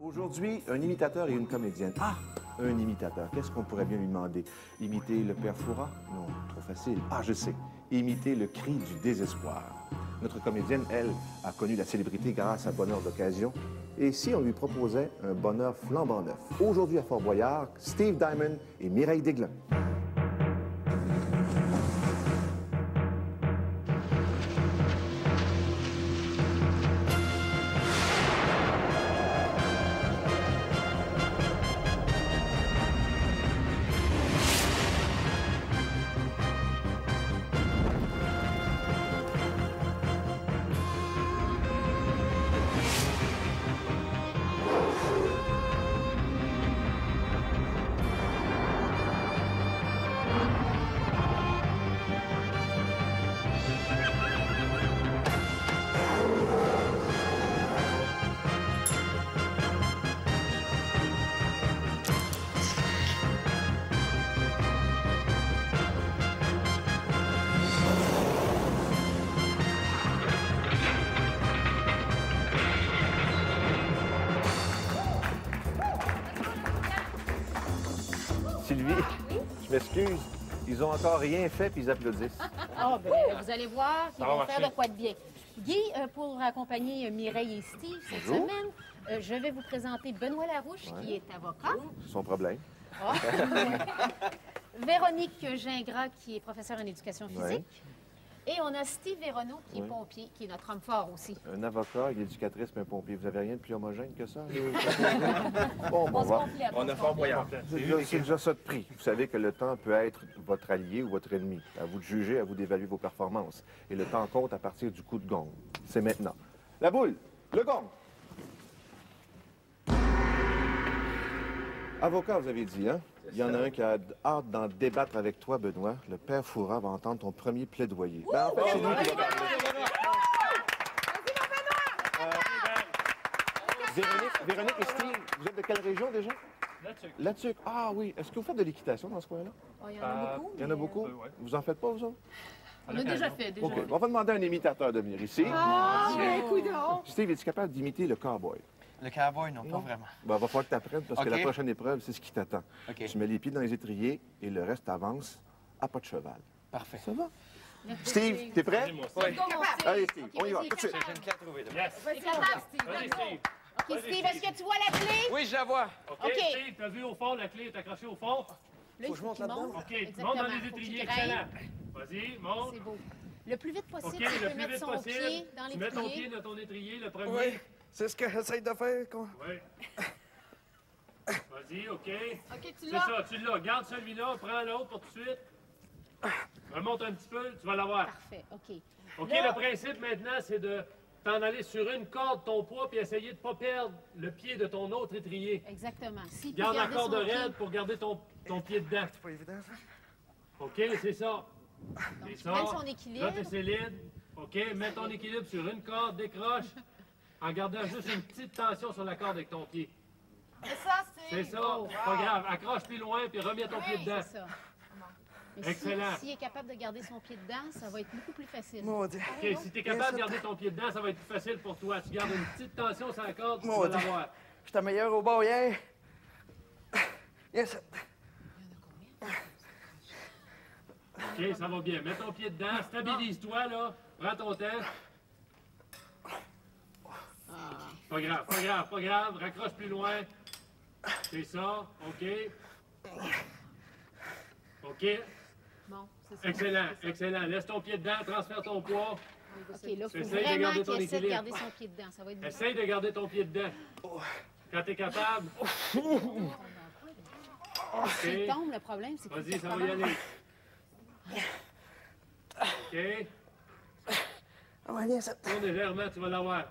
Aujourd'hui, un imitateur et une comédienne. Ah, un imitateur. Qu'est-ce qu'on pourrait bien lui demander? Imiter le père Fouras? Non, trop facile. Ah, je sais. Imiter le cri du désespoir. Notre comédienne, elle, a connu la célébrité grâce à Bonheur d'occasion. Et si on lui proposait un bonheur flambant neuf? Aujourd'hui à Fort-Boyard, Steve Diamond et Mireille Desglin. Sylvie, je m'excuse. Ils ont encore rien fait puis ils applaudissent. Ah, ben, vous allez voir qu'ils vont faire de quoi de bien. Guy, pour accompagner Mireille et Steve cette semaine, je vais vous présenter Benoît Larouche, qui est avocat. C'est son problème. Ah. Véronique Gingras, qui est professeure en éducation physique. Et on a Steve Véronneau, qui est pompier, qui est notre homme fort aussi. Un avocat, une éducatrice, mais un pompier. Vous avez rien de plus homogène que ça? Bon, On a Fort-Boyard. C'est déjà ça de prix. Vous savez que le temps peut être votre allié ou votre ennemi. À vous de juger, à vous d'évaluer vos performances. Et le temps compte à partir du coup de gong. C'est maintenant. La boule, le gong. Avocat, vous avez dit, hein? Il y en a un qui a hâte d'en débattre avec toi, Benoît. Le père Fouras va entendre ton premier plaidoyer. Ben, en fait, c'est nous qui va parler. Véronique et Steve, vous êtes de quelle région déjà? Là-dessus. Ah oui. Est-ce que vous faites de l'équitation dans ce coin-là? Oh, il y en a beaucoup. Il y en a beaucoup? Vous en faites pas, vous autres? On a déjà fait, déjà. OK. On va demander à un imitateur de venir ici. Ah, mais coudonc! Steve, es-tu capable d'imiter le cowboy? Le cowboy, non, pas vraiment. Ben, va falloir que tu apprennes parce que la prochaine épreuve, c'est ce qui t'attend. OK. Tu mets les pieds dans les étriers et le reste avance à pas de cheval. Parfait. Ça va? Steve, t'es prêt? Oui. Allez, Steve, on y va, tout de suite. J'ai une clé à trouver. C'est capable, Steve. Vas-y, Steve. OK, Steve, est-ce que tu vois la clé? Oui, je la vois. OK, Steve, t'as vu au fond, la clé est accrochée au fond. Là, il faut qu'il monte. OK, Exactement. monte dans les Faut qu'il étriers, grimpe. excellent. Vas-y, monte. C'est beau. Le plus vite possible, OK, tu le peux plus mettre vite son possible. pied dans Tu mets ton pied l'étrier. dans ton étrier, le premier. Oui, c'est ce que j'essaie de faire. Quoi. Oui. Vas-y, OK. OK, tu C'est l'as. ça, tu l'as. Garde celui-là, prends l'autre pour tout de suite. Remonte un petit peu, tu vas l'avoir. Parfait, OK. OK, Là- le principe maintenant, c'est de t'en aller sur une corde, ton poids, puis essayer de ne pas perdre le pied de ton autre étrier. Exactement. S'il peut Garde la garder corde son pied- raide pour garder ton pied dedans. C'est pas évident, ça. OK, c'est ça. Donc, C'est tu ça. prennes son équilibre. Là, t'es solide. OK, mets ton équilibre sur une corde, décroche, en gardant juste une petite tension sur la corde avec ton pied. C'est ça, C'est ça. Oh. Pas grave. Accroche plus loin, puis remets ton pied dedans. C'est ça. Mais Excellent. s'il est capable de garder son pied dedans, ça va être beaucoup plus facile. Mon Dieu. OK, si tu es capable de garder ton pied dedans, ça va être plus facile pour toi. Tu gardes une petite tension sur la corde, tu vas Mon Dieu. l'avoir. J'étais meilleur au bord hier. Yes. OK, ça va bien. Mets ton pied dedans, stabilise-toi, là. Prends ton temps. Pas grave, pas grave, pas grave. Raccroche plus loin. C'est ça. OK. OK. Bon, c'est ça. Excellent, excellent. Laisse ton pied dedans, transfère ton poids. OK, là, il faut Essaye de vraiment garder qu'il ton essaie de équilibre. garder son pied dedans. Ça va être Essaye de garder ton pied dedans. Quand t'es capable. S'il OK. tombe, le problème, c'est qu'il Vas-y, ça va y recommence. aller. OK. Oh, yes. Tourne légèrement, tu vas l'avoir.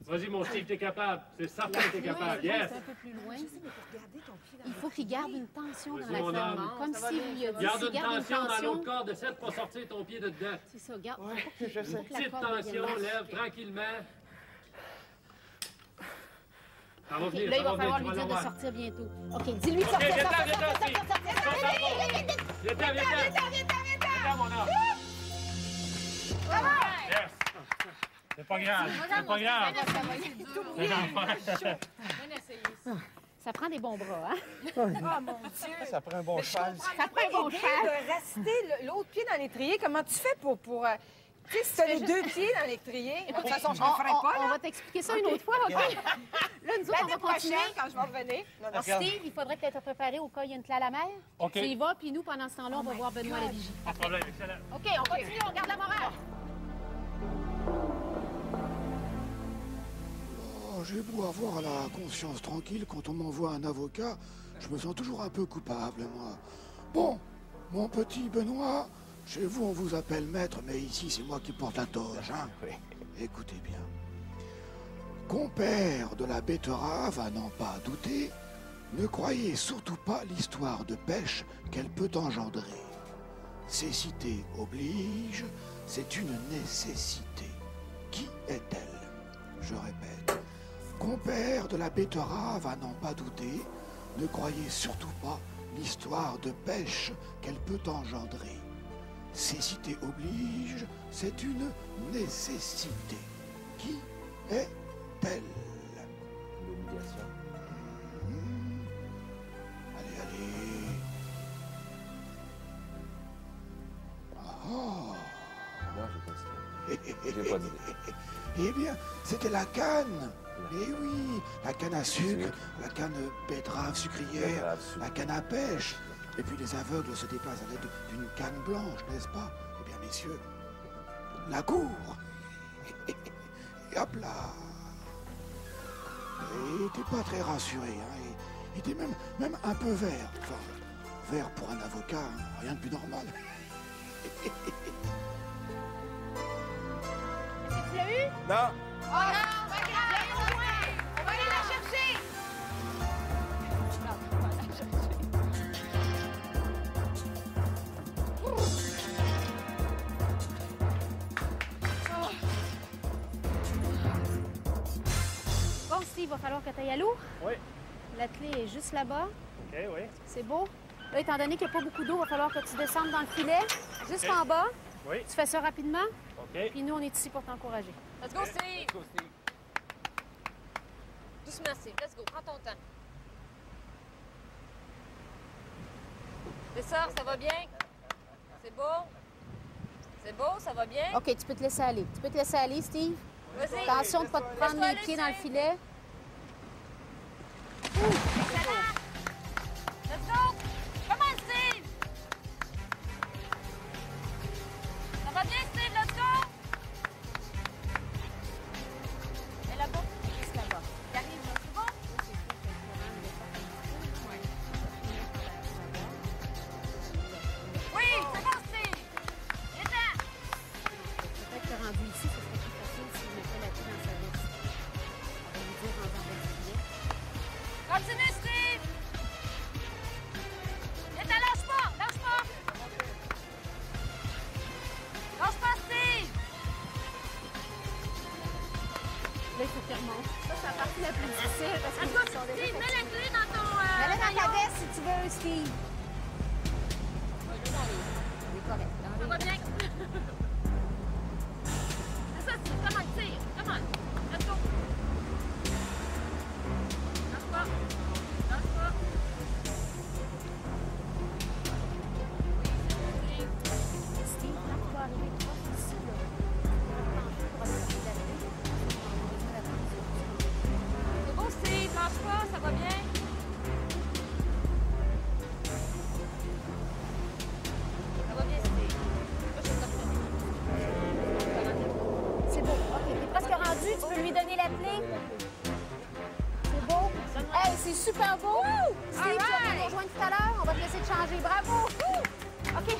Vas-y, mon Steve, t'es capable. C'est certain que t'es capable. Yes. C'est un peu plus loin. Il faut qu'il garde une tension dans Vas-y, la mon corde. homme. Comme s'il lui a dit, Garde s'il une garde une tension dans l'autre tension, corde. Essaie de pas sortir ton pied de dedans. c'est ça, garde. Ouais, Faut que je sais. la Petite corde tension, devienne lève tranquillement. Ça va OK, venir, là, ça il va va falloir venir, lui tu vas dire de l'avoir. sortir bientôt. OK, dis-lui de OK, sortir, viens-t'en, sortir, viens-t'en, sortir, Steve. sortir, sortir. Viens-t'en, viens-t'en, mon homme. Yes. C'est pas grave, c'est pas grave. C'est l'enfer. Ça prend des bons bras, hein? Oh, mon Dieu! Ça prend un bon cheval. Ça prend un bon L'idée cheval. de rester l'autre pied dans l'étrier, comment tu fais pour tu sais, si tu as les deux pieds dans l'étrier, de toute façon, je ne le ferai pas, On là. va t'expliquer ça une autre fois, OK? Là, nous autres, on L'année va continuer. prochaine, quand je vais revenir. Non, non. Steve, il faudrait que tu aies préparé au cas où il y a une clé à la mer. OK. Tu y vas, puis nous, pendant ce temps-là, on va voir Benoît à la vigie. Pas de problème, excellent. OK, on continue, on garde la morale. Oh, j'ai beau avoir la conscience tranquille, quand on m'envoie un avocat, je me sens toujours un peu coupable, moi. Bon, mon petit Benoît, chez vous on vous appelle maître, mais ici c'est moi qui porte la toge, hein. Écoutez bien. Compère de la betterave, à n'en pas douter, ne croyez surtout pas l'histoire de pêche qu'elle peut engendrer. Cécité oblige, c'est une nécessité. Qui est-elle? Je répète. Compère de la betterave, à n'en pas douter, ne croyez surtout pas l'histoire de pêche qu'elle peut engendrer. Cécité oblige, c'est une nécessité. Qui est-elle? L'obligation. Allez, allez. Oh. Non, j'ai pas d'idée. J'ai pas d'idée. Eh bien, c'était la canne. Eh oui, la canne à sucre, la canne betterave sucrière, Betterave sucre. la canne à pêche. Et puis les aveugles se déplacent à l'aide d'une canne blanche, n'est-ce pas? Eh bien, messieurs, la cour. Et hop là. Il n'était pas très rassuré, hein. Il était même un peu vert. Enfin, vert pour un avocat, hein. Rien de plus normal. Tu l'as eu? Non! Oh non, pas grave, on va aller la chercher. Bon, Steve, il va falloir que tu ailles à l'eau. Oui. La clé est juste là-bas. OK, oui. C'est beau. Là, étant donné qu'il n'y a pas beaucoup d'eau, il va falloir que tu descendes dans le filet, jusqu'en bas. Oui. Tu fais ça rapidement, OK. puis nous, on est ici pour t'encourager. Let's go, Steve! Doucement, Steve. Let's go. Prends ton temps. L'essor, ça va bien? C'est beau? C'est beau, ça va bien? OK, tu peux te laisser aller. Tu peux te laisser aller, Steve. Vas-y. Attention de ne pas te prendre les pieds dans le filet. Excellent! Let's go! Come on, Steve! Ça va bien, Steve? Let's go! Et là-bas? Juste là-bas. Il arrive, là. C'est bon? Oui, c'est bon, Steve! Il est temps! Peut-être que rendu ici, ce serait plus facile si on mettait la clé dans sa veste. On va lui dire en faisant le filet. Continue, Steve! Et t'en lâche pas! Lâche pas! Lâche pas, Steve! Là, il faut qu'il remonte. Ça, c'est la partie la plus difficile parce Let's qu'ils go, sont déjà Steve! Mets fatigués. la clé dans ton... Mets-la dans ta maillot. veste si tu veux, Steve. Il est correct. Ça va bien? C'est ça, Steve. Come on, tire. Come on. Let's go. Lâche pas. Lâche pas. Oui, c'est Steve, quand tu vas arriver proche ici, là, tu vas pencher pour aller chercher la clé. On a besoin d'attention. C'est beau, Steve. Lâche pas. Ça va bien? Ça va bien, Steve. Moi, je vais t'obtenir. C'est beau. OK, t'es presque rendu. Tu peux lui donner la clé. C'est beau. Hey, c'est super beau. Steve, tu vas venir nous rejoindre tout à l'heure. On va te laisser te changer. Bravo. OK.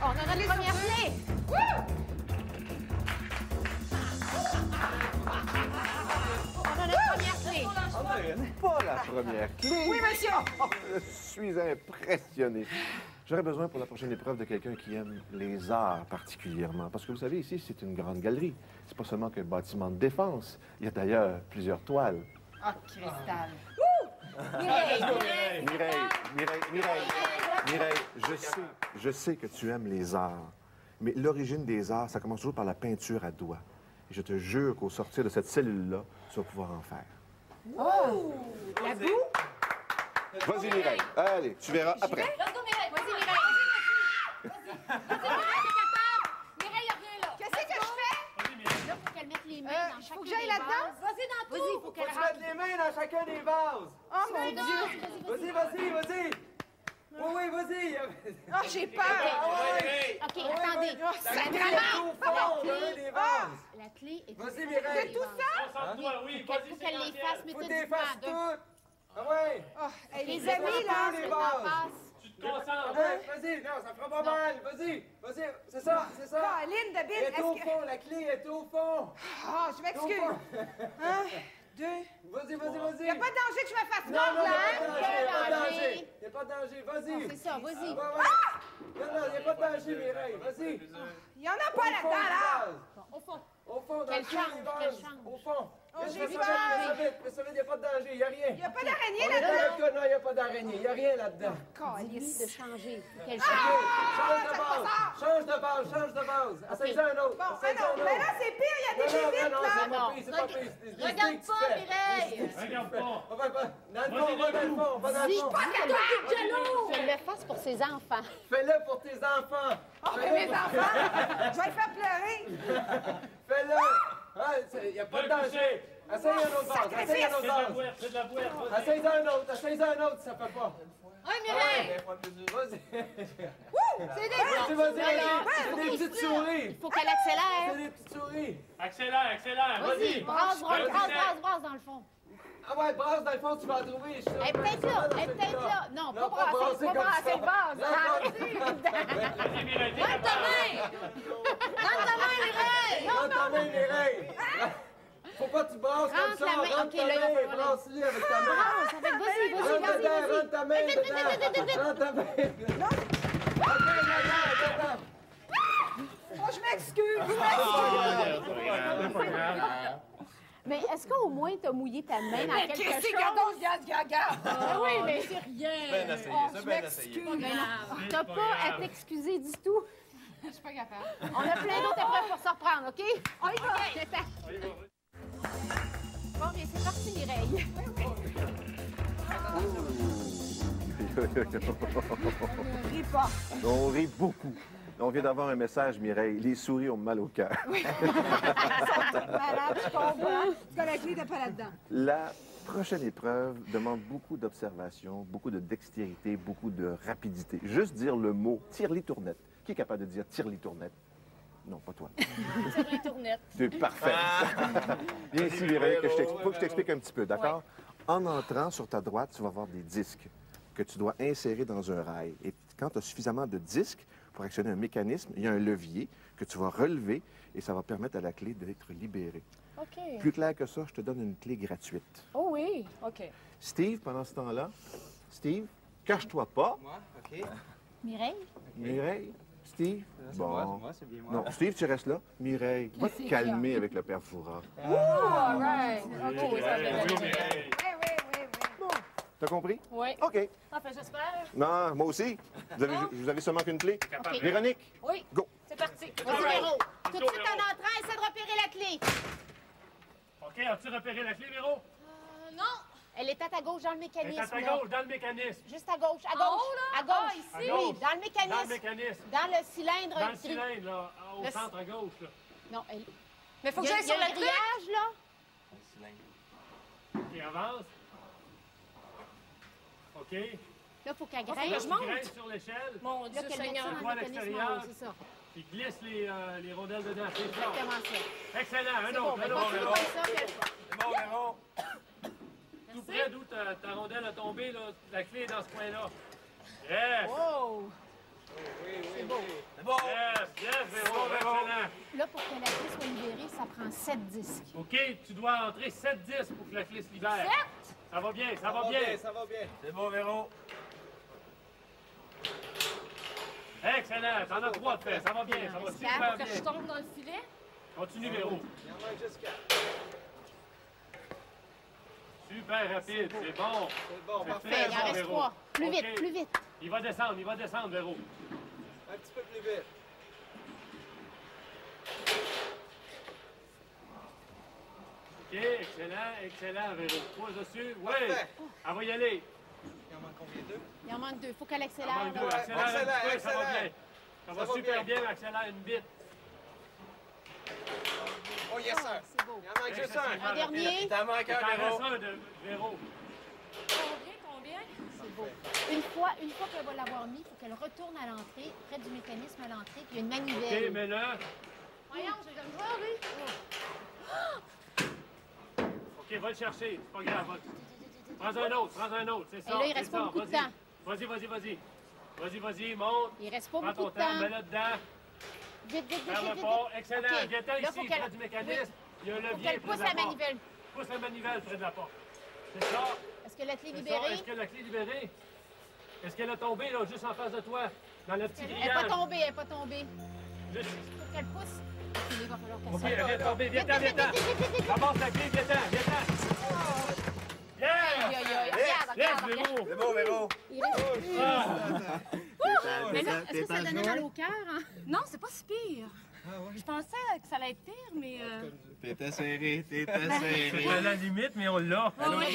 On a notre première clé. On a notre première clé. Pas la première clé. Oui, monsieur! Je suis impressionné. J'aurais besoin pour la prochaine épreuve de quelqu'un qui aime les arts particulièrement. Parce que vous savez, ici, c'est une grande galerie. C'est pas seulement qu'un bâtiment de défense. Il y a d'ailleurs plusieurs toiles. Ah, Cristal. Mireille, je sais que tu aimes les arts, mais l'origine des arts, ça commence toujours par la peinture à doigts. Et je te jure qu'au sortir de cette cellule-là, tu vas pouvoir en faire. Oh! La boue? Vas-y, Mireille. Allez, tu verras après. Let's go, Mireille. Vas-y, Mireille. Mireille, reviens là. Qu'est-ce que je fais? Là, faut qu'elle mette les mains dans Faut chacun que j'aille des là-dedans? vases. Vas-y dans tout. Vas-y, faut qu'elle Tu rentre. mets les mains dans chacun des vases. Oh mon Dieu! Vas-y, vas-y, vas-y. Oui, vas-y. Oh, j'ai peur! OK, attendez. Oh, La ça clé est au fond, dans les vases. La clé est... Vas-y, Mireille. Tout ça? Concentre-toi, oui, Faut vas-y, qu'elle les Sébastien. fasse Faut que tu méthodiquement. fasses toutes. Ah ouais. Oh, hey, Les les amis, là! les les vases. passes. Tu te concentres. Ouais, vas-y, non, ça fera pas mal. Vas-y, vas-y. C'est ça, c'est ça. Caroline de Bill, Elle est au est-ce que... fond, la clé est au fond. Oh, je m'excuse. Un, deux... Vas-y, vas-y, Il n'y a vas-y. pas de danger que je me fasse Non, mordre, non, là, il hein? n'y a pas de danger. Il n'y a pas de danger. Vas-y. C'est ça, vas-y. Ouais, ouais. Non, non, il n'y a pas de danger, Mireille. Vas-y. Il n'y en a pas là-dedans, là! Au fond. Au fond, dans Quelle tous les change, quelle vases. change? Au fond. Oh, j'ai Fais peur. ça vite, il n'y a pas de danger, il n'y a rien. Il n'y a pas d'araignée On est là-dedans? d'accord que non, il n'y a pas d'araignée, il n'y a rien là-dedans. Dis-lui de changer. Faut qu'elle OK, change. change de base, change de base, change de base. Essaye-en un autre, Bon, essaye-en non, un mais autre. là, c'est pire, il y a des Non, limites, non, là! c'est pas pire, c'est pas pire. Des Regarde sticks, tu pas, fais. Mireille. Regarde pas. On va dans le fond, va dans le fond, va dans le fond. Qu'elle le fasse pour ses enfants. Fais-le pour tes enfants. Oh, mais mes enfants! Je vais le faire pleurer! Fais-le. Il n'y a pas de danger. Essaye un autre vase, essaye un autre C'est de la vase. boîte, c'est de la boîte. Vas-y. Essaye-en un autre, essaye-en un autre, ça fait pas. Oui, Mireille. Vas-y. C'est des Vas-y, vas-y, c'est des petites souris. Faut qu'elle accélère. C'est des petites souris. Accélère, accélère. Vas-y, Vas-y. brasse, brasse, brasse, brasse, brasse dans le fond. Ah ouais, brasse dans le fond, tu vas en trouver. Je suis Elle est peut-être là, elle est peut-être là. Non, pas brasser comme le ça. vase. Non, Vas-y, Mireille, t'es Donne ta capable. main. Donne ta main, Mireille. Rentre ta main, Mireille. Faut pas que tu brasses comme Rentre ça. la main. Rentre Ok, ta là, il va main, falloir- brasse-le avec ta main. Brasse, avec, vas-y, vas-y, Rentre vas-y, dedans, vas-y. rentre ta main dedans. Rentre ta main. Ok, dedans. Oh, je m'excuse! Mais est-ce qu'au moins t'as mouillé ta main dans quelque Qu'est-ce chose? que regarde! Ah oui, mais C'est rien. Je m'excuse! t'as pas à t'excuser du tout. Je suis pas capable. On a plein d'autres épreuves pour se reprendre, OK? On y va! Bon, bien, c'est parti, Mireille. On rit pas. On rit beaucoup. On vient d'avoir un message, Mireille. Les souris ont mal au cœur. Malade, je comprends. Tu connais la clé, t'es pas là-dedans. La prochaine épreuve demande beaucoup d'observation, beaucoup de dextérité, beaucoup de rapidité. Juste dire le mot « tire-les-tournettes ». Qui est capable de dire « tire-les-tournettes » ? Non, pas toi. Sur les tournettes. C'est parfait. Viens ici, Mireille, faut que je t'explique un petit peu, d'accord? En entrant sur ta droite, tu vas voir des disques que tu dois insérer dans un rail. Et quand tu as suffisamment de disques pour actionner un mécanisme, il y a un levier que tu vas relever et ça va permettre à la clé d'être libérée. OK. Plus clair que ça, je te donne une clé gratuite. Oh oui. OK. Steve, pendant ce temps-là, Steve, cache-toi pas. Moi, OK. Mireille? Mireille, Steve, C'est bon. moi, c'est bien moi. Non, Steve, tu restes là. Mireille, va te calmer avec le père Foura. All right. OK, ça Oui, va bien. Mireille. Oui. T'as compris? Oui. OK. Enfin, j'espère. Non, moi aussi. Vous avez seulement qu'une clé? OK. Véronique, Oui. go. C'est parti. Vas-y, Véro. Tout de suite en entrant, essaie de repérer la clé. OK, as-tu repéré la clé, Véro? Non. Elle est à ta gauche dans le Elle est mécanisme. à ta là. gauche, dans le mécanisme. Juste à gauche, à En gauche. haut, là? À gauche. Ah, ici? À Oui, gauche. dans le mécanisme. Dans le mécanisme. Dans le cylindre. Dans le gris. cylindre, là, au Le- centre à gauche, là. Non, elle... Mais faut que il y a, j'aille il y a sur le le truc. grillage, là. OK, avance. OK. Là, faut qu'elle faut que grimpe. je monte. Grimpe sur l'échelle, Mon Là, Dieu qu'elle mette Seigneur. ça dans Vois le mécanisme. l'extérieur. Oui, c'est ça. puis glisse les rondelles dedans. C'est ça. Exactement ça. Excellent. Un C'est bon, autre, mais un autre. continue un comme autre. ça. puis- C'est bon, Véro. Tout près d'où ta rondelle a tombé, là, la clé est dans ce coin-là. Yes! Oh! C'est bon. Yes, yes, Véro, excellent. Là, pour que la clé soit libérée, ça prend 7 disques. OK, tu dois entrer 7 disques pour que la clé se libère. 7? Ça va bien, ça va bien. Ça va bien. C'est bon, Véro. Excellent, t'en as 3 de fait, ça va bien, ça va super Pour que je bien. tombe dans le filet? Continue, Véro. Il en manque juste 4. Super rapide, c'est bon. C'est bon, C'est parfait. Fait, il en bon, reste Véro. 3. Plus OK. vite, plus vite. Il va descendre, Véro. Un petit peu plus vite. OK, excellent, Véro. Pose dessus. Oui. Parfait. Elle va y aller. Il en manque combien, 2? Il en manque 2. Faut qu'elle Elle accélère. manque deux. là. Accélère un petit peu, ça va Accélère. bien. Ça va super bien, accélère une bite. Oh, yes, sir. C'est beau. Il en manque juste un. Un dernier. Il t'en manque Il un, t'en Véro. reste un de Véro. Combien? C'est beau. Une fois qu'elle va l'avoir mis, il faut qu'elle retourne à l'entrée, près du mécanisme à l'entrée, puis il y a une OK, manivelle. mais là... Voyons, j'ai comme joueur, lui. OK, va le chercher. C'est pas grave. Prends un autre, c'est ça. Et là, il reste c'est pas ça. beaucoup de Vas-y. temps. Vas-y, monte. Il reste pas Prends beaucoup ton de temps, temps. mets-le dedans. Vite, vite, vite, Ferme vite, le vite. pas. Excellent. OK. Viens-t'en Là, ici, faut qu'elle- près du mécanisme. Il y a un Faut levier qu'elle près pousse de la la porte. manivelle. Pousse la manivelle près de la porte. C'est ça. Est-ce que la clé est C'est ça. libérée? Est-ce que la clé est libérée? Est-ce qu'elle a tombé, là, juste en face de toi? Dans le petit Elle n'est grillage? pas tombée, elle n'est pas tombée. Juste... Faut qu'elle pousse. Il va falloir qu'elle OK, sorte. elle vient de tomber. Viens-t'en, viens-t'en. Ramasse la clé, viens-t'en. Yeah! Aïe, aïe, aïe. Regarde, Yes, regarde, regarde. Véro. C'est bon, Véro. Il reste plus. Mais là, est-ce que ça donnait mal au cœur? Hein? Non, c'est pas si pire. Je pensais que ça allait être pire, mais... T'étais serré, t'étais C'est serré. à la limite, mais on l'a. oui, On a la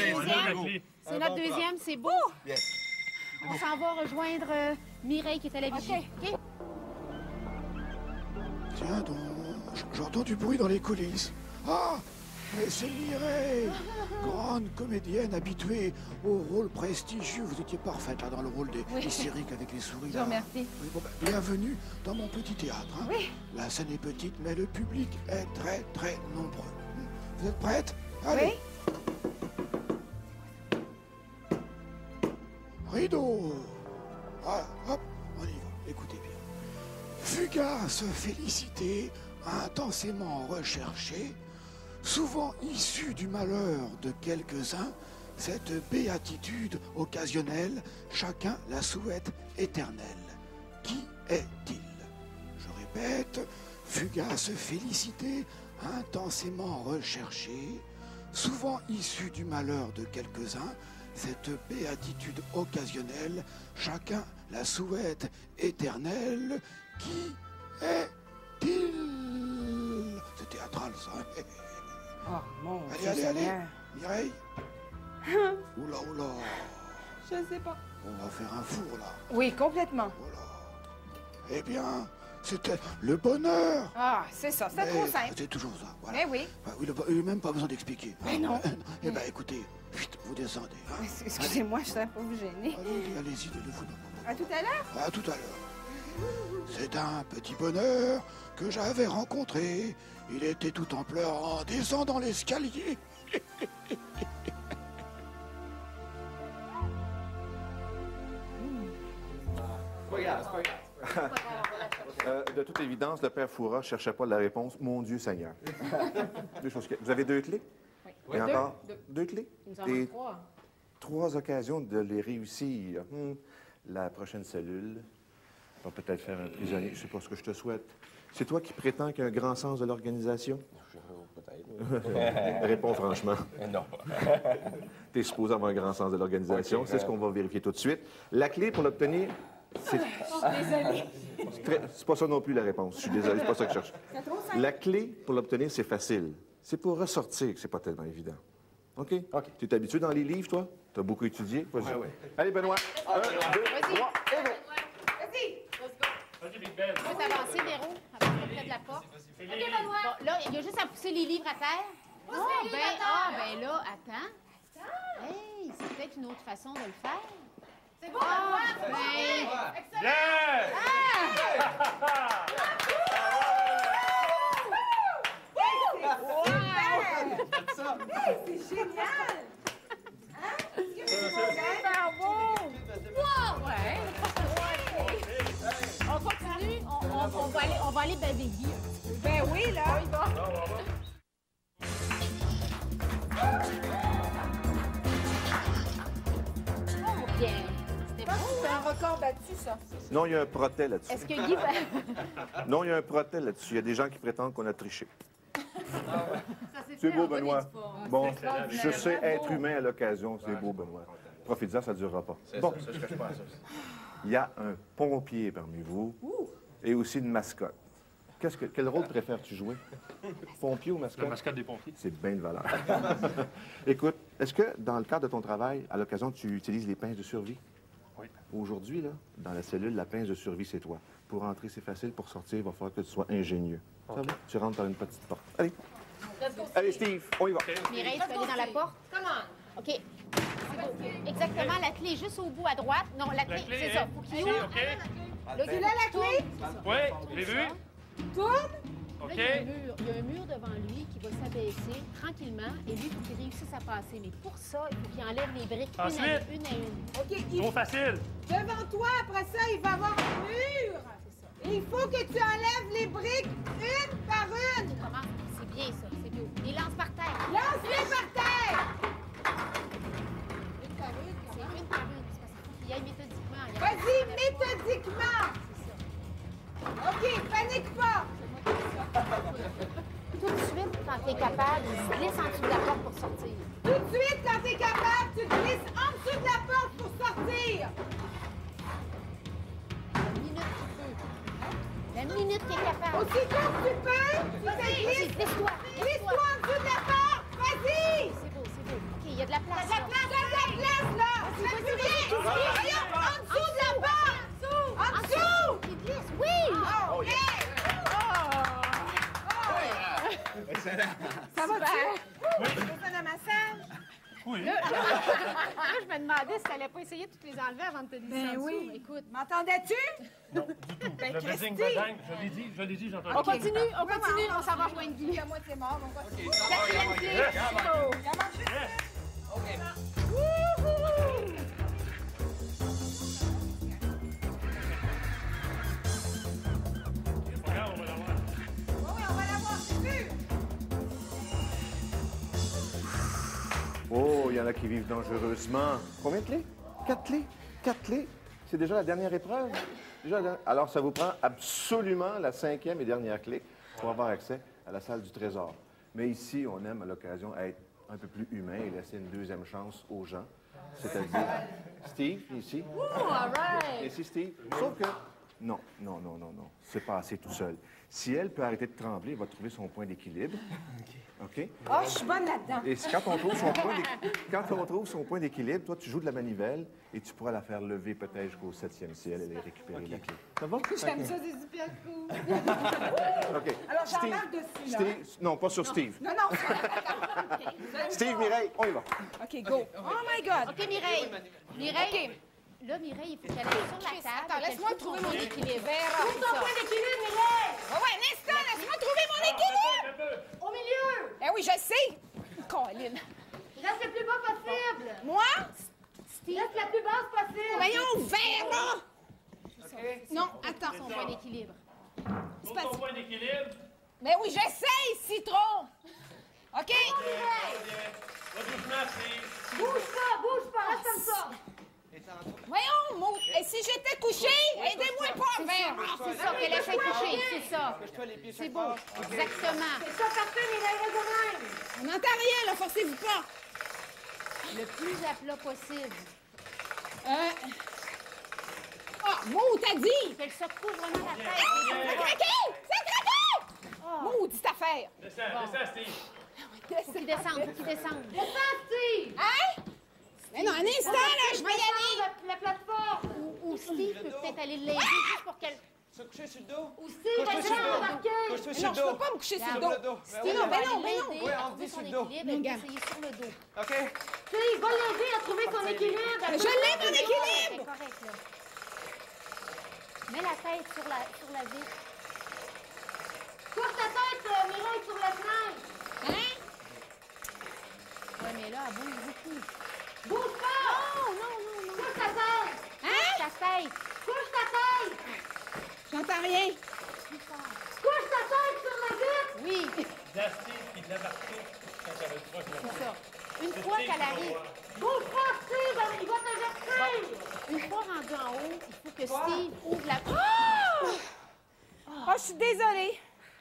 deuxième. clé. C'est notre deuxième, c'est beau. Yes. On s'en va rejoindre Mireille qui est à la vigie. OK? Tiens donc, j'entends du bruit dans les coulisses. Ah, mais c'est Mireille, grande comédienne habituée au rôle prestigieux. Vous étiez parfaite là dans le rôle des hystériques avec les souris. Je vous remercie. Oui, bon, bienvenue dans mon petit théâtre. Hein. Oui. La scène est petite, mais le public est très, très nombreux. Vous êtes prête? Allez. Rideau. Voilà, hop, on y va. Écoutez bien. Fugace félicité, intensément recherchée, souvent issue du malheur de quelques-uns, cette béatitude occasionnelle, chacun la souhaite éternelle. Qui est-il? Je répète, fugace félicité, intensément recherchée, souvent issue du malheur de quelques-uns, cette béatitude occasionnelle, chacun la souhaite éternelle. Qui est-il? C'est théâtral, ça. Oh, mon Allez, Dieu allez, allez. Seigneur. Mireille. Oula, oula. Je sais pas. On va faire un four, là. Oui, complètement. Voilà. Eh bien, c'était le bonheur. Ah, c'est ça. C'est trop Mais simple. C'est toujours ça, voilà. Mais oui. Ah, il n'a même pas besoin d'expliquer. Mais non. Eh bien, écoutez, vite, vous descendez. Hein. Excusez-moi, je ne savais pas vous gêner. Allez, allez-y, vous. À tout à l'heure. À tout à l'heure. C'est un petit bonheur que j'avais rencontré. Il était tout en pleurs en descendant l'escalier. De toute évidence, le père Foura ne cherchait pas la réponse. Mon Dieu Seigneur. Deux choses. Vous avez 2 clés? Oui. Et encore? 2 clés? Il nous en Et manque 3. 3 occasions de les réussir. La prochaine cellule va peut-être faire un prisonnier. Je sais pas ce que je te souhaite. C'est toi qui prétends qu'il y a un grand sens de l'organisation? Peut-être. Réponds franchement. Non. Tu es supposé avoir un grand sens de l'organisation. Ok. C'est ce qu'on va vérifier tout de suite. La clé pour l'obtenir, c'est... C'est pas ça non plus la réponse. Je suis désolé, c'est pas ça que je cherche. La clé pour l'obtenir, c'est facile. C'est pour ressortir que c'est pas tellement évident. OK? OK. Tu es habitué dans les livres, toi? Tu as beaucoup étudié? Vas-y. Ouais. Allez, Benoît. 1, 2, 3, et go! Vas-y, Big Ben. On va t'avancer, Véro, à peu près de la porte. C'est OK, les- Benoît. Là, il y a juste à pousser les livres à terre. Ben là, attends. Hey, c'est peut-être une autre façon de le faire. C'est bon, ben... Yeah! C'est génial. Super beau! Wow! Ouais. On continue, on va aller baveiller. Ben oui, là. Oh, bien. C'était beau. C'est un record battu, ça. Non, il y a un protet là-dessus. Est-ce que Guy va... Non, il y a un protet là-dessus. Il y a des gens qui prétendent qu'on a triché. C'est beau, Benoît. Bon, je sais être humain à l'occasion. C'est beau, Benoît. Profite-en, ça ne durera pas. C'est Bon, ça, c'est ce que je pense aussi. Il y a un pompier parmi vous et aussi une mascotte. Quel rôle préfères-tu jouer? Pompier ou mascotte? La mascotte des pompiers. C'est bien de valeur. Écoute, est-ce que dans le cadre de ton travail, à l'occasion, tu utilises les pinces de survie? Oui. Aujourd'hui, là, dans la cellule, la pince de survie, c'est toi. Pour entrer, c'est facile. Pour sortir, il va falloir que tu sois ingénieux. Ça va? Tu rentres par une petite porte. Allez. Allez, Steve, on y va. Mireille, tu peux aller dans la porte? OK. C'est beau. Exactement, la clé est juste au bout à droite. Non, la clé, c'est ça. Faut qu'il ouvre. Tu l'as, la clé? Oui, je l'ai vu. Tourne. OK. Là, il y a un mur devant lui qui va s'abaisser tranquillement et lui, il faut qu'il réussisse à passer. Mais pour ça, il faut qu'il enlève les briques Ensuite? une à une. OK, Trop facile. devant toi, après ça, il va y avoir un mur. Et il faut que tu enlèves les briques une par une. Comment? C'est bien ça, c'est beau. Et lance par terre. Lance-les par terre. Une par une. C'est une par une. C'est parce qu'il faut qu'il y aille méthodiquement. Vas-y, méthodiquement. OK, panique pas. Tout de suite, quand tu es capable, glisse en dessous de la porte pour sortir. Tout de suite, quand tu es capable, tu glisses en dessous de la porte pour sortir. La minute qu'il est capable. Aussitôt que tu peux, tu te Vas-y, glisses. glisse-toi. Glisse-toi en dessous de la porte. Vas-y. C'est beau, c'est beau. OK, il y a de la place. La place, là. Fais plus rien. Voyons, en dessous de la porte. En dessous. Il glisse, oui! Oh, yeah. Excellent. Ça va bien? Oui. Tu veux faire un massage? Oui. Là, je me demandais si tu n'allais pas essayer de toutes les enlever avant de te glisser en dessous. oui. Écoute, M'entendais-tu? Non, du tout. Ben, le Christy. buzzing badang, je l'ai dit, j'ai entendu. on continue, on s'en va rejoindre Guy. La moitié mort, on va... Quatrième clé. Oh. Il en manque juste Yes. Regarde, on va l'avoir. Oui, on va l'avoir, c'est sûr. Oh, il y en a qui vivent dangereusement. Combien de clés? 4 clés? 4 clés? C'est déjà la dernière épreuve? Alors, ça vous prend absolument la 5e et dernière clé pour avoir accès à la salle du trésor. Mais ici, on aime à l'occasion être un peu plus humain et laisser une deuxième chance aux gens. C'est-à-dire, Steve, ici. All right. Ici, Steve. Sauf que, non. C'est pas assez tout seul. Si elle peut arrêter de trembler, elle va trouver son point d'équilibre. OK? Oh, je suis bonne là-dedans. Et quand on trouve son point d'équilibre, toi, tu joues de la manivelle et tu pourras la faire lever peut-être jusqu'au 7e ciel et aller récupérer la clé. Ça va? J'aime ça, des super cool. OK. Alors, j'en Steve- marque dessus, là. Steve, non, pas sur Steve. Non. Steve, Mireille, on y va. OK, go. Oh my God. OK, Mireille. Mireille. Là, Mireille, il faut qu'elle aille sur la table. Attends, laisse-moi trouver mon équilibre. Trouve ton point d'équilibre, Mireille. Ouais, un instant, laisse-moi trouver mon équilibre. Au milieu. Eh oui, je sais. Colin. Reste le plus bas possible. Moi? Reste la plus basse possible. Voyons, vert, là. Non, attends. Son point d'équilibre. Trouve ton point d'équilibre. Mais oui, j'essaye, citron. OK? Va doucement, Steve. Bouge pas, reste comme ça. Voyons, Maud. Et si j'étais couchée, aidez-moi pas, vert. C'est ça, qu'elle essaie de coucher, c'est ça. C'est beau, exactement. C'est ça, parfait, Mireille, reste de même. On n'entend rien, là, forcez-vous pas. Le plus à plat possible. Ah, Maud, t'as dit. Qu'elle se couvre vraiment la tête. Ah, ça craqué! Ça craqué! Maudite affaire. Descends, Steve. Faut qu'il descende. Descends, Steve! Hein? Mais non, un instant, là, je vais y aller. La plateforme. Ou Steve peut peut-être aller l'aider juste pour qu'elle... Se coucher sur le dos. Ou Steve, va essayer d'embarquer. Couche-toi Mais sur non, le je peux dos. pas me coucher sur le Sur le dos. dos. Steve non, va mais non, aller mais non. l'aider Ouais, à on trouver dit son sur le dos. équilibre et Regarde. d'essayer sur le dos. OK. Steve, va l'aider à trouver son équilibre. Mais je l'ai, mon équilibre. C'est correct, là. Mets la tête sur la vitre. Couche ta tête, Mireille, sur la fenêtre. Hein? Ouais, mais là, elle bouge beaucoup. Bouge pas! Non. Couche ta tête! Couche ta tête. Couche ta tête! J'entends rien. Couche ta tête sur la vitre! Oui, D'Astine puis de l'embarquer quand elle va être proche de la c'est ça. Une fois qu'elle arrive, Bouge pas, Steve! Il va te verser! une fois rendu en haut, il faut que Steve ouvre la... Oh, je suis désolée.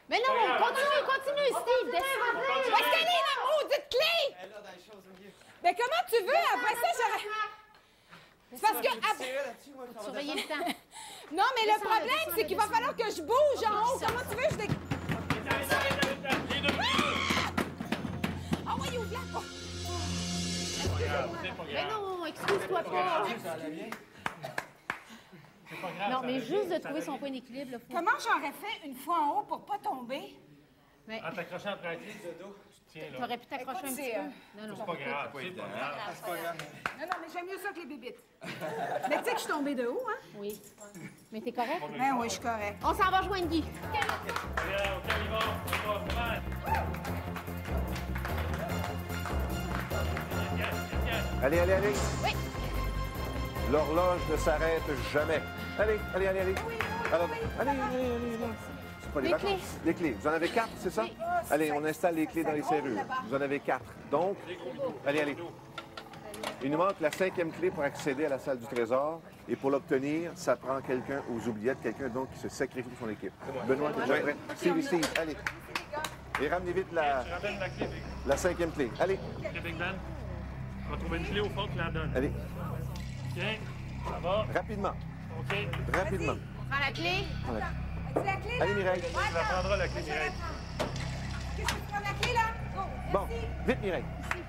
Mais non, continue, Steve, descends. Où est-ce qu'elle est, la maudite clé? Elle est là dans les choses au milieu. Mais comment tu veux? Après ça, j'aurais... C'est parce que... Surveillez le temps. Non, mais le problème, c'est qu'il va falloir que je bouge en haut. Comment tu veux que je... Ah oui, ouvre la porte. Mais non, excuse-toi pas. Non, mais juste de trouver son point d'équilibre, là, faut... Comment j'aurais fait une fois en haut pour pas tomber? Mais... En t'accrochant après la clé, Dodo, tu te tiens là. T'aurais pu t'accrocher un Écoute, petit c'est, peu. Non, non. C'est pas grave, c'est pas grave. C'est pas grave. Non, mais j'aime mieux ça que les bébites. Mais tu sais que je suis tombée de haut, hein? Oui. Mais t'es correct? Ben oui, je suis correct. On s'en va rejoindre Guy. Allez, OK, on y va. Allez, allez, allez. Oui. L'horloge ne s'arrête jamais. Allez, allez, allez, allez. Alors, allez, allez, allez. C'est pas les Les vacances. clés. Les clés. Vous en avez 4, c'est ça? Allez, on installe les clés dans les serrures. Vous en avez 4. Donc, allez, allez. Il nous manque la 5e clé pour accéder à la salle du trésor. Et pour l'obtenir, ça prend quelqu'un aux oubliettes, quelqu'un donc qui se sacrifie pour son équipe. Benoît, t'es déjà prêt? Steve, allez. Et ramenez vite la 5e clé. Allez, OK, Big Ben. On va trouver une clé au fond qui la donne. allez. Tiens, ça va. Rapidement, OK. rapidement. On prend la clé. Voilà. As-tu la clé, là? Allez, Mireille. Tu la prendras, la clé, Je vais Mireille. la prendre. Qu'est-ce que tu prends la clé, là? Go, Bon, merci. vite, Mireille.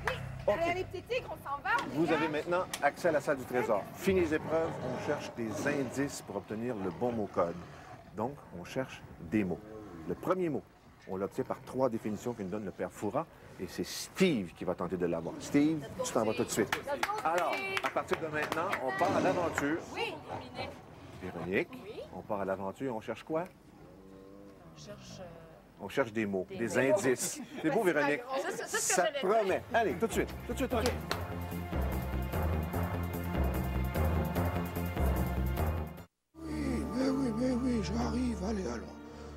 Oui. OK. Allez, les petits tigres, on s'en va. on Vous est là. avez maintenant accès à la salle du trésor. Fini les épreuves, on cherche des indices pour obtenir le bon mot code. Donc, on cherche des mots. Le premier mot, on l'obtient par 3 définitions que nous donne le père Foura, et c'est Steve qui va tenter de l'avoir. Steve, tu t'en vas tout de suite. Alors, à partir de maintenant, on part à l'aventure. Oui. Véronique, on part à l'aventure, on cherche quoi? On cherche des mots, des indices. C'est beau, Véronique. Ça promet. Allez, tout de suite, tout de suite, OK. Mais oui, j'arrive, allez, allons.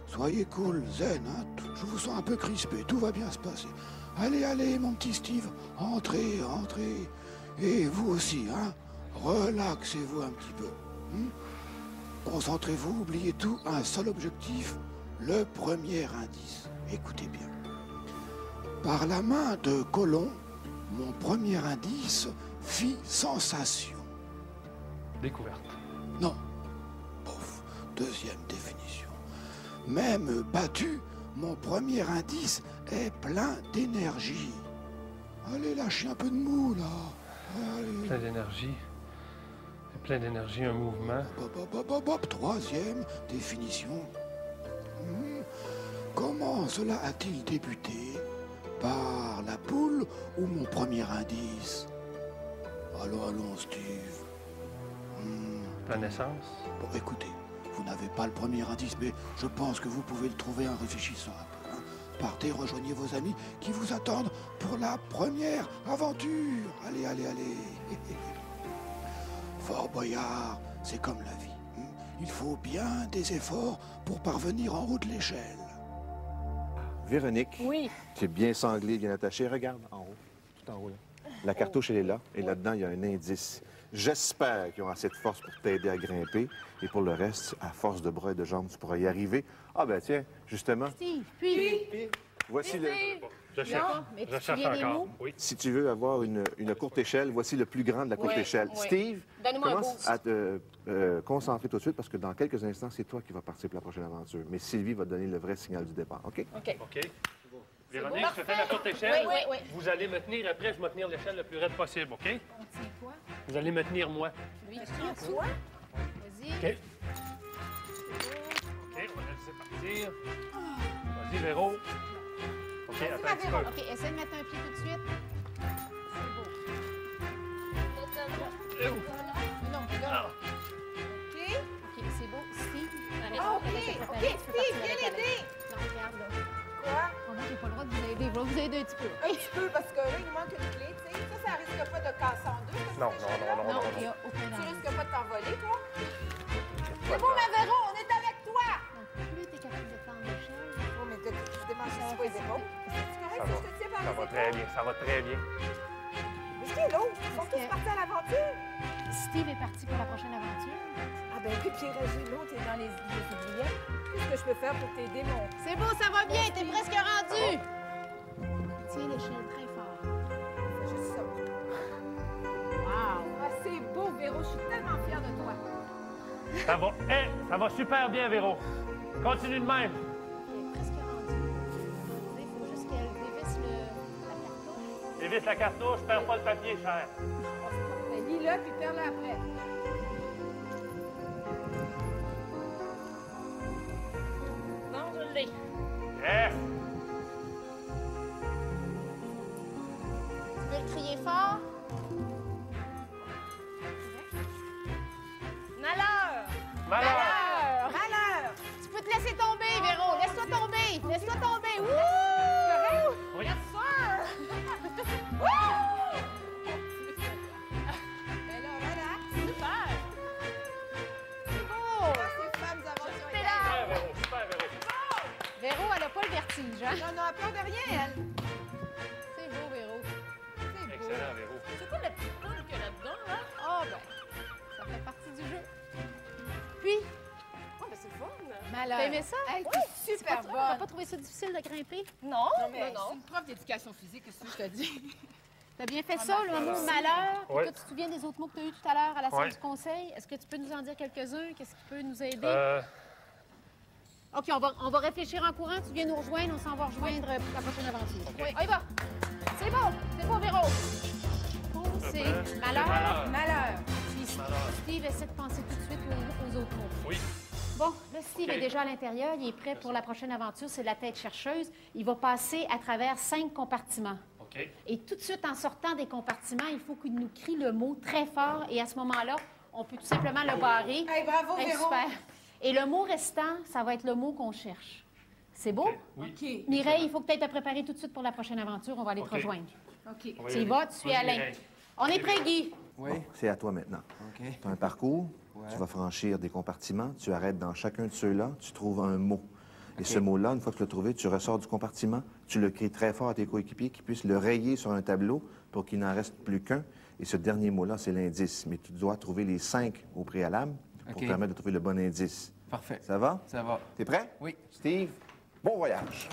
Soyez cool, zen, hein. Je vous sens un peu crispé, tout va bien se passer. Allez, allez, mon petit Steve, entrez, entrez. Et vous aussi, hein. Relaxez-vous un petit peu. Concentrez-vous, oubliez tout, un seul objectif, le premier indice. Écoutez bien. Par la main de Colomb, mon premier indice fit sensation. Découverte. Non. Pouf. Deuxième définition. Même battu, mon premier indice est plein d'énergie. Allez, lâchez un peu de mou, là. Allez. Plein d'énergie. C'est plein d'énergie, un mouvement. Hop. Troisième définition. Comment cela a-t-il débuté? Par la poule ou mon premier indice? Allons, Steve. La naissance. Bon, écoutez, vous n'avez pas le premier indice, mais je pense que vous pouvez le trouver en réfléchissant un peu. Hein. Partez, rejoignez vos amis qui vous attendent pour la première aventure. Allez. Fort Boyard, c'est comme la vie. Il faut bien des efforts pour parvenir en haut de l'échelle. Véronique, Oui. tu es bien sanglé, bien attaché. Regarde en haut, tout en haut, là. La cartouche, elle est là, et là-dedans, il y a un indice. J'espère qu'ils ont assez de force pour t'aider à grimper, et pour le reste, à force de bras et de jambes, tu pourras y arriver. Ah ben tiens, justement, Steve, puis... voici le... Je cherche. Non, mais tu Je te cherche souviens des encore. mots? Oui. Si tu veux avoir une courte échelle, voici le plus grand de la courte Oui, échelle. oui. Steve, Donne-moi un commence boost. à te concentrer tout de suite, parce que dans quelques instants, c'est toi qui vas participer à la prochaine aventure. Mais Sylvie va te donner le vrai signal du départ, OK? OK. OK. Véronique, je te fais la courte échelle. Oui, oui, oui. Vous allez me tenir après, je vais tenir l'échelle le plus raide possible, OK? On tient quoi? Vous allez me tenir moi. Lui, toi? Vas-y. OK? OK, on va laisser partir. Vas-y, Véro. OK, attends un petit peu. OK, essaie de mettre un pied tout de suite. C'est beau. Non, là. OK? OK, c'est beau. Steve. OK, Steve, viens l'aider. Non, regarde, là. Quoi? Moi, j'ai pas le droit de vous aider. Je vais vous aider un petit peu. Un petit peu, parce que là, il nous manque une clé, tu sais. Ça risque pas de casser en deux. Non. Non, il n'y a aucun Tu danger. risques pas de t'envoler, toi? C'est beau, ma Véro, on est avec toi! Plus t'es capable de tendre l'échelle. Oh, mais je démange ici pas les épaules. C'est correct si je te tiens par Ça les va épaules? très bien, ça va très bien. Mais qui est l'autre? Ils sont tous partis à l'aventure? Steve est parti pour la prochaine aventure. Ah ben oui, Pierre-Régis, l'autre est dans les oubliettes. Qu'est-ce que je peux faire pour t'aider, mon... C'est beau, ça va bien. T'es presque rendu. Tiens l'échelle très fort. C'est juste ça. Wow. Ah, c'est beau, Véro. Véro. Je suis tellement fière de toi. Ça va super bien, Véro. Continue de même. Il est presque rendu. Il faut juste qu'elle dévisse la cartouche. Dévisse la cartouche, perds pas le papier, cher. Ben, lis-le, puis perds-le après. Non, je l'ai. Yes! Tu peux le crier fort? Malheur! Malheur! Malheur! Tu peux te laisser tomber, Véro. Laisse-toi tomber. Laisse-toi tomber. Wouh! Oui. Yes, sir! Ben là, relax. Super! C'est beau! Ces femmes aventurières. T'es là! Super, Véro, super, Véro. Véro, elle n'a pas le vertige, hein? Non, non, elle pleure de rien, elle. C'est beau, Véro. C'est beau. Excellent, Véro. C'est quoi la petite poule qu'il y a là-dedans, là? Oh, ben, ça fait partie du jeu. Puis, Oh, ben c'est fun! Malheur. t'as aimé ça? Hey, t'es super T'as pas bonne. trouvé ça difficile de grimper? Non, Non, mais non. c'est une prof d'éducation physique, qu'est-ce que je te dis? T'as bien fait ça, le mot malheur. Puis Ouais. toi, tu te souviens des autres mots que tu as eu tout à l'heure à la salle Ouais. du conseil? Est-ce que tu peux nous en dire quelques-uns? Qu'est-ce qui peut nous aider? OK, on va réfléchir en courant. Tu viens nous rejoindre. On s'en va rejoindre pour la prochaine aventure. Oui, on y va. C'est beau, Véro. C'est malheur. Malheur. Puis Steve essaie de penser tout de suite aux autres mots. Oui. Bon, là, Steve est déjà à l'intérieur. Il est prêt pour la prochaine aventure. C'est la tête chercheuse. Il va passer à travers 5 compartiments. OK. Et tout de suite, en sortant des compartiments, il faut qu'il nous crie le mot très fort. Et à ce moment-là, on peut tout simplement le barrer. Hey, bravo, Hey, Véro. super. Et le mot restant, ça va être le mot qu'on cherche. C'est beau? Oui. OK. Mireille, il faut que tu ailles te préparer tout de suite pour la prochaine aventure. On va aller te OK. rejoindre. OK. On va Tu y aller. vas, tu suis Vas-y, Alain. Mireille. On est prêt, Guy? Oui. C'est à toi maintenant. OK. Tu as un parcours, tu vas franchir des compartiments, tu arrêtes dans chacun de ceux-là, tu trouves un mot. Et ce mot-là, une fois que tu l'as trouvé, tu ressors du compartiment, tu le cries très fort à tes coéquipiers qui puissent le rayer sur un tableau pour qu'il n'en reste plus qu'un. Et ce dernier mot-là, c'est l'indice. Mais tu dois trouver les 5 au préalable pour OK. permettre de trouver le bon indice. Parfait. Ça va? Ça va. T'es prêt? Oui. Steve, bon voyage.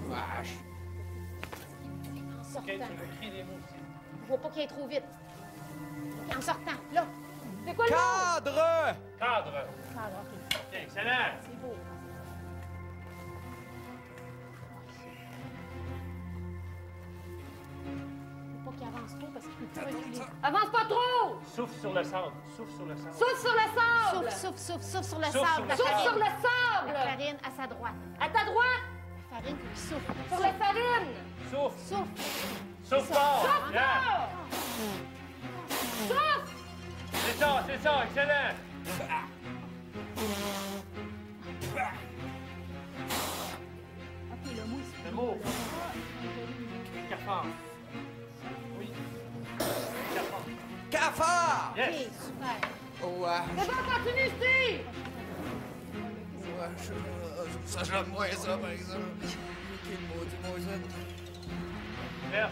Vache. En sortant. OK, tu me cries des mots aussi. Je vois pas qu'il aille trop vite. OK, en sortant, là. C'est quoi le mot? Cadre! Cadre. Cadre, OK. OK, excellent. C'est beau. Faut pas qu'il avance trop parce qu'il peut plus reculer. Avance pas trop! Souffle sur le sable. Souffle sur le sable. Souffle sur le sable! Souffle sur le Souffle sable. La sur le Souffle sur farine. le sable! La farine à sa droite. À ta droite! La farine, faut qu'il souffle. Sur la farine! Souffle. Souffle. Souffle fort. Souffle Yeah. fort! Souffle! C'est ça, excellent. OK, le mot, c'est Le mot. Cafard. Oui. Cafard. Cafard! OK, Yes. super. Ouais. C'est bon, continue, Steve! Ça, j'aime moins ça, par exemple. Quel maudit ça.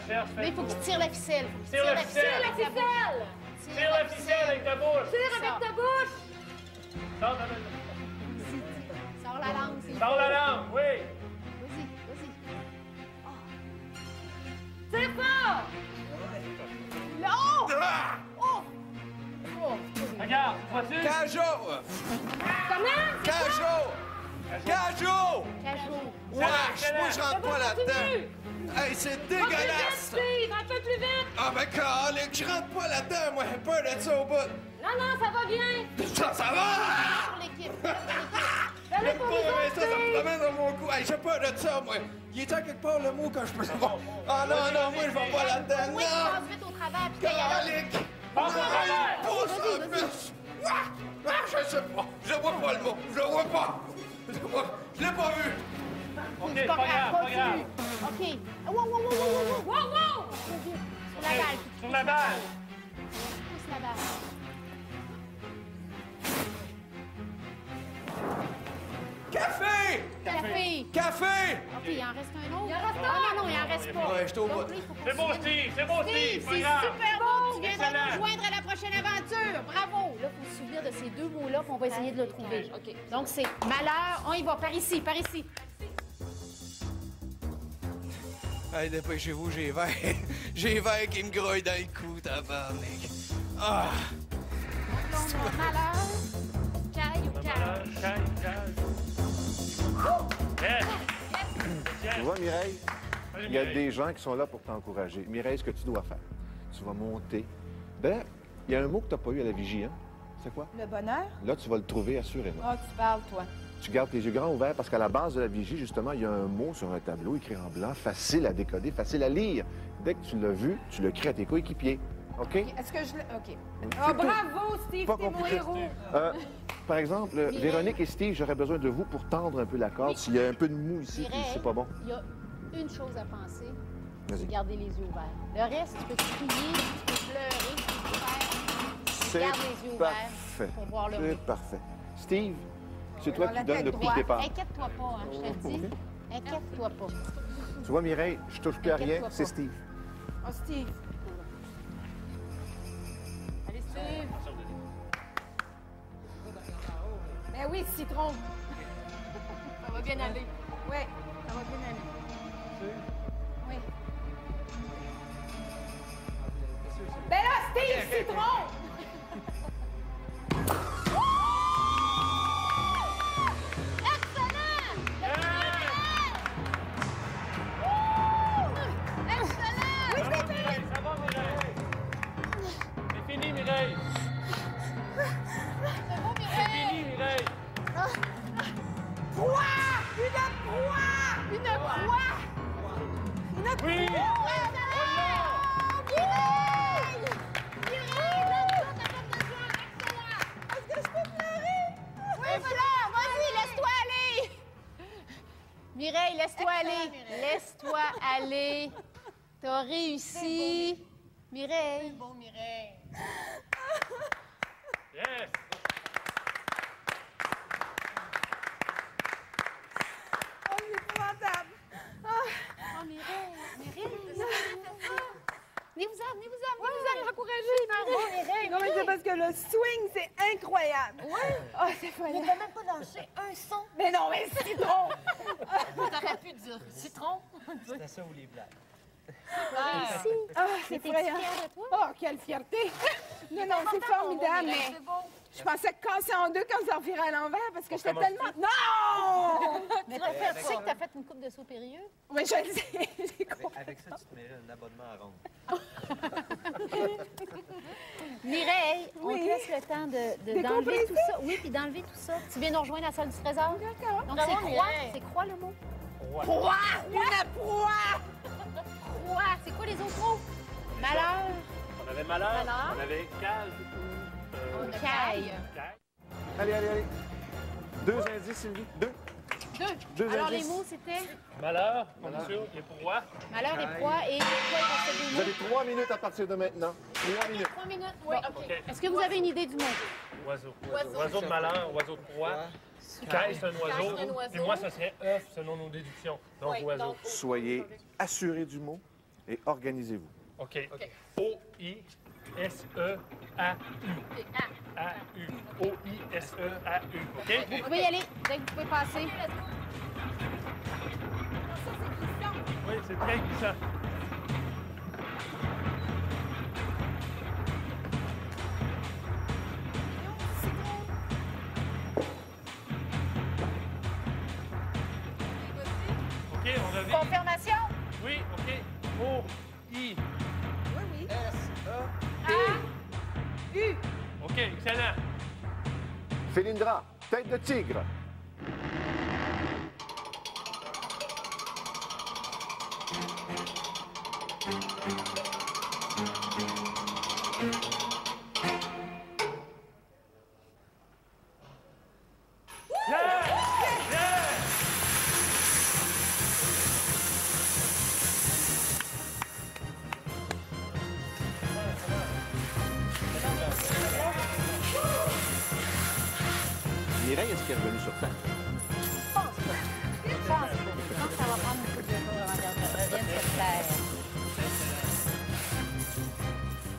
Cherche, Là, il faut qu'il tire la ficelle. Faut qu'il Tire la ficelle. Tire la ficelle! Tire la ficelle avec ta bouche. Tire avec ta bouche! Sors la- Sors la langue, c'est Sors la langue, oui. Vas-y. Tire fort! Là, oh! Oh! Oh! Regarde, vois-tu? Cajot! Comment? Cajot! Cajot! Cajot. Wesh, moi je rentre pas là-dedans. Continue! Hey, c'est Un peu plus vite, dégueulasse! Steve! Un peu plus vite! Ah ben calique, je rentre pas là-dedans, moi j'ai peur de ça au bout. Non, non, ça va bien! Ça va! Pour l'équipe. Fais-le J'aime pour pas nous aimer autres, ça, ça me Steve! promène dans mon cou. Hey, j'ai peur de ça, moi. Il est à quelque part le mot quand je peux savoir. Ah non, non, moi je vais pas là-dedans, Oui, non! passe vite au travers, puis t'ailles à l'autre. Calique! Passe au travers. Pousse un plus! Ah, je sais pas. Je vois pas le mot. Je vois pas. Je l'ai pas vu. OK, c'est pas grave, pas grave. OK. Wow! Wow, wow! Sur la balle. Sur la balle. Pousse la balle. Café! Café. Café! OK, il en reste un autre. Il en reste un? Ah non, il en reste pas. Ouais, j'étais au Donc, bout. là, il faut C'est beau, continuer. Steve, c'est beau, Steve. C'est Pas grave. super beau. Tu viendras Excellent. nous rejoindre à la prochaine aventure. Bravo. Là, il faut se souvenir de ces deux mots-là, puis on va essayer de le trouver. OK. Donc, c'est malheur. On y va. Par ici, par ici. Allez, dépêchez-vous, j'ai vert. J'ai vert qui me grouille dans le cou, tabarnak. Malheur. Caille ou Malheur, caille? caille. Yes! Tu vois, Mireille, Allez, il y a Mireille. des gens qui sont là pour t'encourager. Mireille, ce que tu dois faire, tu vas monter. Ben, il y a un mot que tu n'as pas eu à la vigie, hein? C'est quoi? Le bonheur? Là, tu vas le trouver assurément. Ah, tu parles, toi. Tu gardes tes yeux grands ouverts parce qu'à la base de la vigie, justement, il y a un mot sur un tableau écrit en blanc, facile à décoder, facile à lire. Dès que tu l'as vu, tu le crées à tes coéquipiers. OK? Est-ce que je le... OK. C'est Ah, tout. bravo, Steve, Pas t'es mon compliqué. héros. Par exemple, Véronique et Steve, j'aurais besoin de vous pour tendre un peu la corde. Oui. S'il y a un peu de mou ici, puis Mireille, c'est pas bon. Il y a une chose à penser. Vas-y. C'est garder les yeux ouverts. Le reste, tu peux crier, tu peux pleurer, tu peux faire. C'est Garde les yeux parfait. ouverts pour voir le C'est mot. parfait. Steve, c'est toi Alors, qui la donne le tête coup de droite. départ. Inquiète-toi pas, hein, je te le dis. Inquiète-toi pas. Tu vois, Mireille, je touche plus à rien, Inquiète-toi c'est pas. Steve. Oh, Steve. Allez, Steve. Ben oui, citron. Ça va bien aller. Oui, ça va bien aller. Oui. Ben là, Steve, citron! Ça va, Mireille? C'est fini, Mireille. C'est fini, Mireille. Proie! Une proie! Une proie! Une Oui! Est-ce que je peux pleurer? Oui, voilà, vas-y, laisse-toi aller. Mireille, laisse-toi aller. Laisse-toi aller. T'as réussi. Mireille. Bon, Mireille. Yes! Oh, c'est épouvantable. Oh, Mireille. Venez-vous-en, venez-vous-en, encouragez. Non, mais c'est parce que le swing, c'est incroyable. Oui. Oh, c'est Il folie. n'a même pas lâché un son. Mais non, mais citron! T'aurais pu dire citron. C'était ça ou les blagues? Merci. Ah, c'est T'es-tu effrayant. fière de toi? Oh, quelle fierté! Non, non, c'est formidable, mais C'est bon. je pensais casser en deux quand ça revirait à l'envers parce que j'étais commence tellement... Non! Mais tu sais que t'as fait une coupe de saut périlleux? Mais je le sais, j'ai compris. Avec ça, tu te mets un abonnement à ronde. Mireille, on Oui. te laisse le temps d'enlever Décompresser? tout ça. Oui, puis d'enlever tout ça. Tu viens nous rejoindre à la salle du trésor? D'accord. Donc, Bravo, c'est croix. Mireille. C'est croix, le mot? Proie! Une proie! Croix. C'est quoi les autres mots? Malheur. On avait malheur, Malheur. on avait cage, Caille. caille. Allez, allez, allez. 2 indices, Sylvie. 2. Deux Alors, les indices. mots, c'était Malheur, on est sûr, les proies. malheur et proie. Et quoi, il restait deux Vous mots? avez 3 minutes à partir de maintenant. 3 minutes. 3 minutes. Oui, OK. OK. Est-ce que vous avez une idée du mot? Oiseau. Oiseau de malheur, oiseau de proie. Caille, c'est un oiseau. c'est un oiseau. Puis moi, ce serait œuf, selon nos déductions. Donc, Oui, oiseau. donc- Soyez assurés du mot et organisez-vous. OK. O-I-S-E-A-U. A-U. O-I-S-E-A-U. OK? Vous pouvez y aller dès que vous pouvez passer. Oui, c'est très glissant. OK, on revient. Confirmation. Oui, OK. O-I. Oui, oui. U. OK, excellent. Félindra, tête de tigre. Mireille, est-ce qu'elle est revenue sur terre? Je pense que ça va prendre beaucoup de jours avant qu'elle revienne sur terre.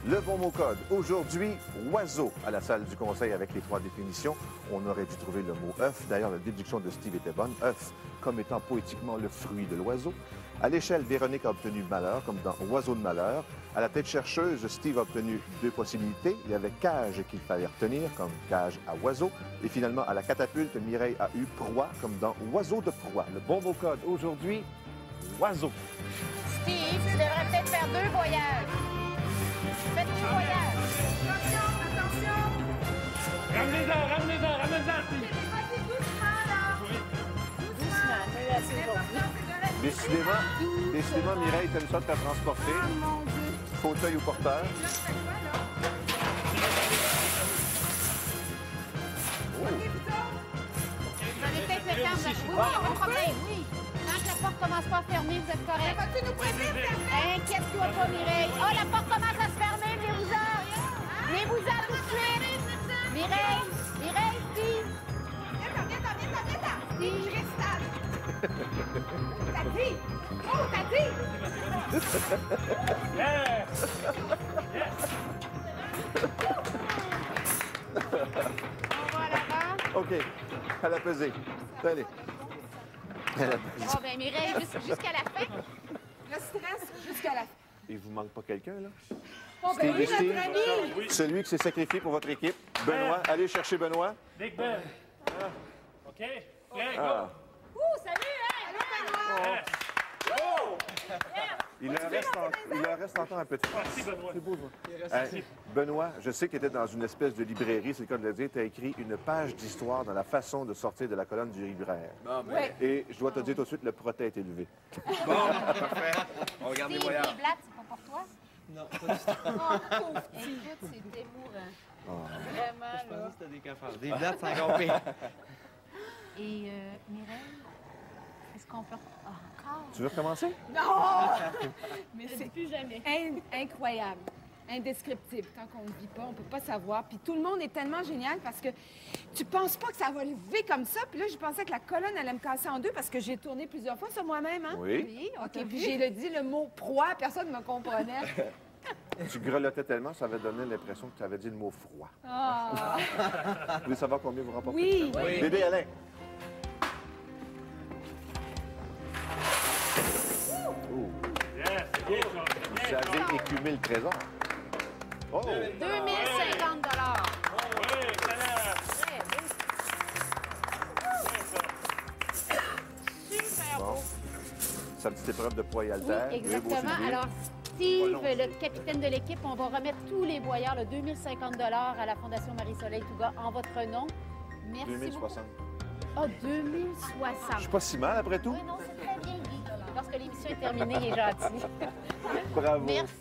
Le bon mot code. Aujourd'hui, oiseau à la salle du conseil avec les 3 définitions. On aurait dû trouver le mot œuf. D'ailleurs, la déduction de Steve était bonne. œuf. comme étant poétiquement le fruit de l'oiseau. À l'échelle, Véronique a obtenu malheur, comme dans Oiseau de malheur. À la tête chercheuse, Steve a obtenu 2 possibilités. Il y avait cage qu'il fallait retenir, comme cage à oiseau. Et finalement, à la catapulte, Mireille a eu proie, comme dans Oiseau de proie. Le bon mot code aujourd'hui, oiseau. Steve, tu devrais peut-être faire 2 voyages. Faites 2 voyages. Attention! Ramenez-en, Steve. Vas-y, doucement, là! Doucement, c'est assez aujourd'hui. Décidément, Mireille, t'aimes ça de te transporter. Oh, mon Dieu! Fauteuil ou porteur. Là, c'est quoi, là? Oh. OK, vous autres? Vous avez peut-être le temps de... Oui, pas de problème, oui. Tant que la porte commence pas à fermer, vous êtes correct. Vas-tu nous prévenir, Serpent? Inquiète-toi pas, Mireille. Oh, la porte commence à se fermer, venez-vous-en. Venez-vous-en tout de suite. Mireille, Steve. Viens-t'en! Steve, je reste. T'as dit? Oh, t'as dit? On va à l'avant. OK. Elle a pesé. Allez. Oh, bien, Mireille, jusqu'à la fin. Le stress jusqu'à la fin. Il vous manque pas quelqu'un, là? Oh, ben oui, Steve, notre ami! celui qui s'est sacrifié pour votre équipe. Benoît, allez chercher Benoît. Big Ben. OK? Prêt? Ah. Salut, hein? Allô, Benoît! Il leur reste encore un peu de force. Merci, Benoît. C'est beau, ça. Hey, Benoît, je sais que tu étais dans une espèce de librairie, c'est le cas de le dire. Tu as écrit une page d'histoire dans la façon de sortir de la colonne du libraire. Bon, ben, Ouais. Et je dois te dire tout de suite, le protège est élevé. Bon, parfait. On regarde les Steve, voyages. les blattes, c'est pas pour toi? Non, pas du tout. Oh, pauvre petit. Écoute, c'est émourant. Vraiment, Je pensais là. que c'était des cafards. Des blattes, c'est encore pire. Et Mireille, est-ce qu'on peut... Ah, encore? Tu veux recommencer? Non! Mais Je le c'est dis plus jamais. incroyable, indescriptible. Tant qu'on ne vit pas, on ne peut pas savoir. Puis tout le monde est tellement génial parce que tu penses pas que ça va lever comme ça. Puis là, je pensais que la colonne allait me casser en 2 parce que j'ai tourné plusieurs fois sur moi-même. Hein? Oui. OK, puis j'ai dit le mot proie, personne ne me comprenait. Tu grelottais tellement, ça avait donné l'impression que tu avais dit le mot froid. Ah! Vous voulez savoir combien vous remportez? Oui! Bébé Alain. Oh, Yes, c'est bien, ça. vous avez écumé le trésor. Oh! 2050 Oui, excellent. Super Bon. beau. Sa petite épreuve de poids et Oui, haltère. exactement. Alors, Steve, le capitaine de l'équipe, on va remettre tous les boyards, le 2050 à la Fondation Marie-Soleil Touga en votre nom. Merci 2060. beaucoup. Oh, 2060. Je suis pas si mal après tout. Oui, non, c'est très bien dit. Lorsque l'émission est terminée, il est gentil. Bravo. Merci.